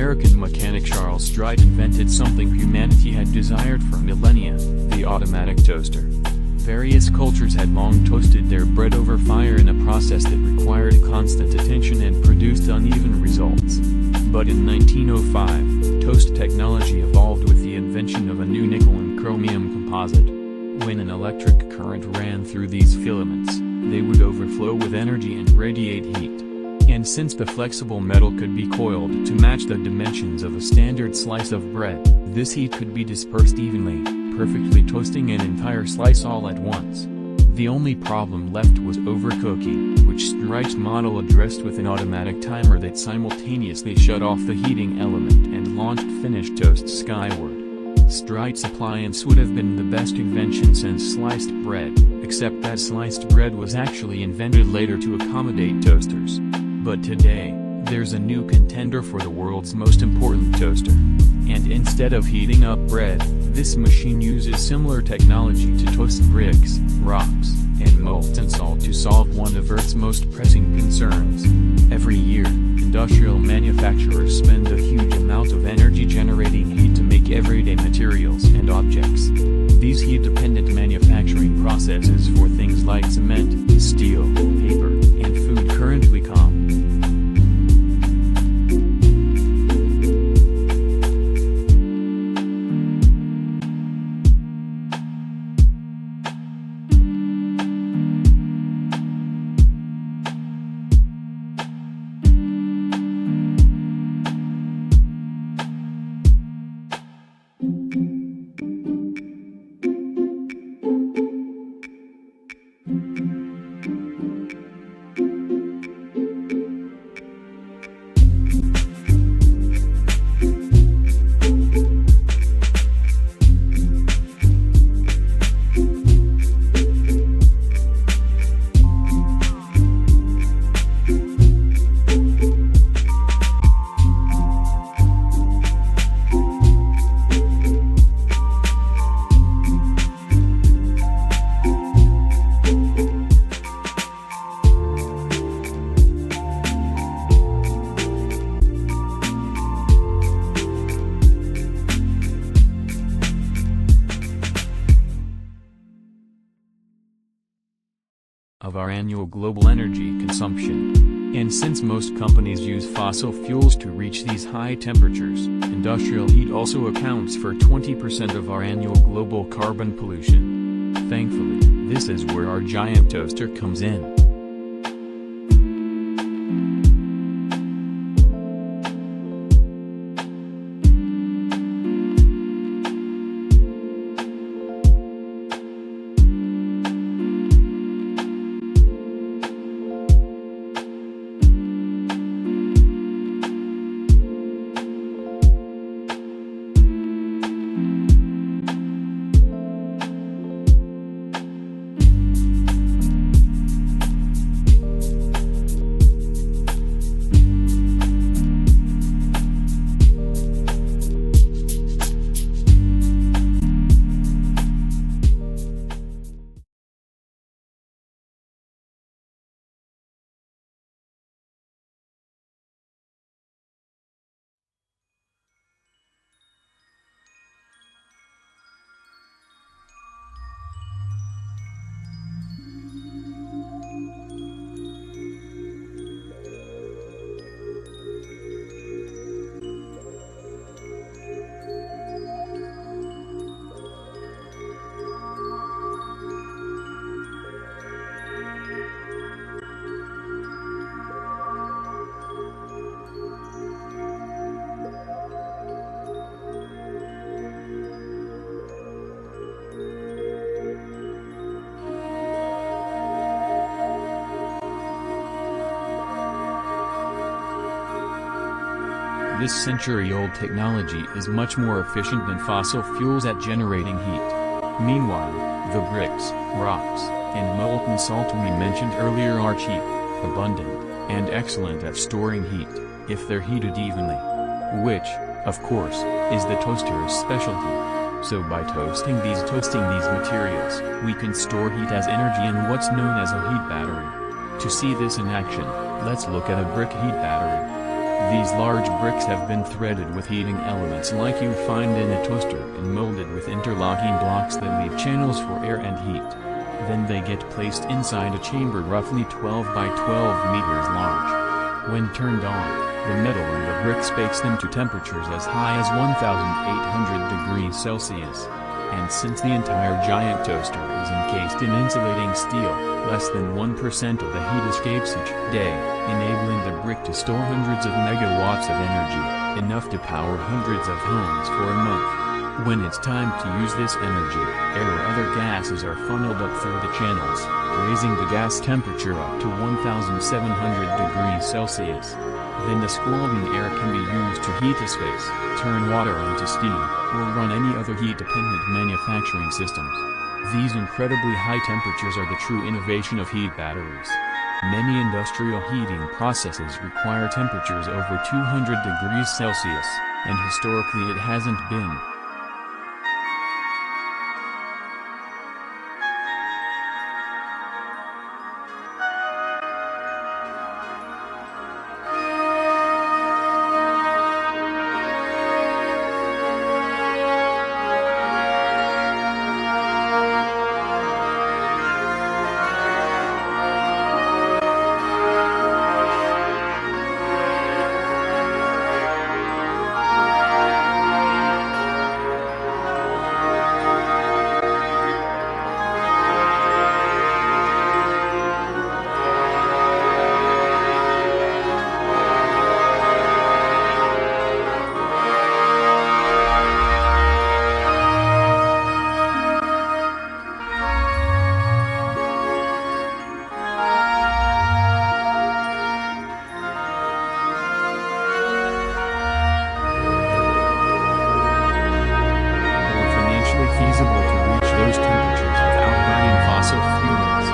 American mechanic Charles Strite invented something humanity had desired for millennia, the automatic toaster. Various cultures had long toasted their bread over fire in a process that required constant attention and produced uneven results. But in 1905, toast technology evolved with the invention of a new nickel and chromium composite. When an electric current ran through these filaments, they would overflow with energy and radiate heat. And since the flexible metal could be coiled to match the dimensions of a standard slice of bread, this heat could be dispersed evenly, perfectly toasting an entire slice all at once. The only problem left was overcooking, which Strite's model addressed with an automatic timer that simultaneously shut off the heating element and launched finished toast skyward. Strite's appliance would have been the best invention since sliced bread, except that sliced bread was actually invented later to accommodate toasters. But today, there's a new contender for the world's most important toaster. And instead of heating up bread, this machine uses similar technology to toast bricks, rocks, and molten salt to solve one of Earth's most pressing concerns. Every year, industrial manufacturers spend a huge amount of energy generating heat to make everyday materials and objects. These heat-dependent manufacturing processes for things like cement, steel, paper, and food currently come. Of our annual global energy consumption. And since most companies use fossil fuels to reach these high temperatures, industrial heat also accounts for 20% of our annual global carbon pollution. Thankfully, this is where our giant toaster comes in. This century-old technology is much more efficient than fossil fuels at generating heat. Meanwhile, the bricks, rocks, and molten salt we mentioned earlier are cheap, abundant, and excellent at storing heat, if they're heated evenly. Which, of course, is the toaster's specialty. So by toasting these materials, we can store heat as energy in what's known as a heat battery. To see this in action, let's look at a brick heat battery. These large bricks have been threaded with heating elements like you find in a toaster and molded with interlocking blocks that leave channels for air and heat. Then they get placed inside a chamber roughly 12 by 12 meters large. When turned on, the metal in the bricks bakes them to temperatures as high as 1,800 degrees Celsius. And since the entire giant toaster is encased in insulating steel, less than 1% of the heat escapes each day, enabling the brick to store hundreds of megawatts of energy, enough to power hundreds of homes for a month. When it's time to use this energy, air or other gases are funneled up through the channels, raising the gas temperature up to 1,700 degrees Celsius. Then the scalding air can be used to heat a space, turn water into steam, or run any other heat-dependent manufacturing systems. These incredibly high temperatures are the true innovation of heat batteries. Many industrial heating processes require temperatures over 200 degrees Celsius, and historically it hasn't been. Feasible to reach those temperatures without burning fossil fuels.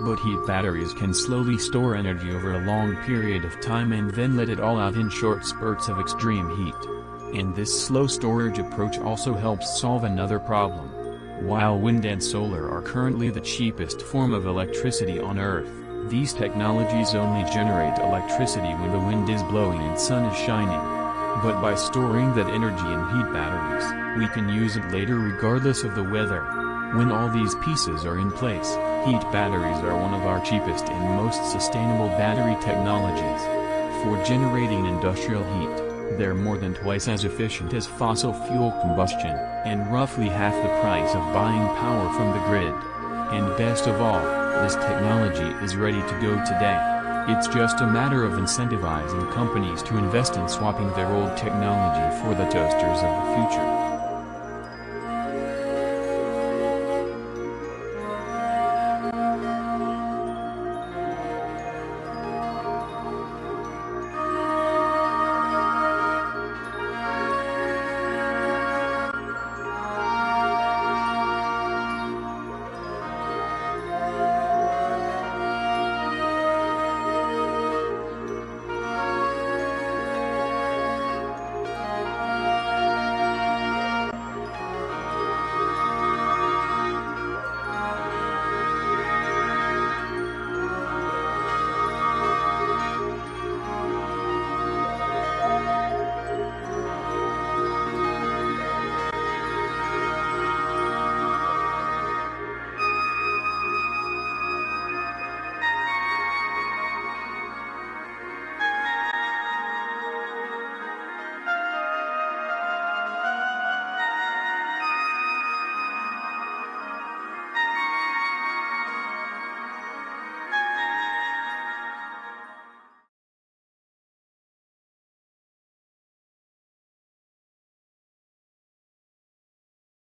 But heat batteries can slowly store energy over a long period of time and then let it all out in short spurts of extreme heat. And this slow storage approach also helps solve another problem. While wind and solar are currently the cheapest form of electricity on Earth, these technologies only generate electricity when the wind is blowing and sun is shining. But by storing that energy in heat batteries, we can use it later regardless of the weather. When all these pieces are in place, heat batteries are one of our cheapest and most sustainable battery technologies. For generating industrial heat, they're more than twice as efficient as fossil fuel combustion, and roughly half the price of buying power from the grid. And best of all, this technology is ready to go today. It's just a matter of incentivizing companies to invest in swapping their old technology for the toasters of the future.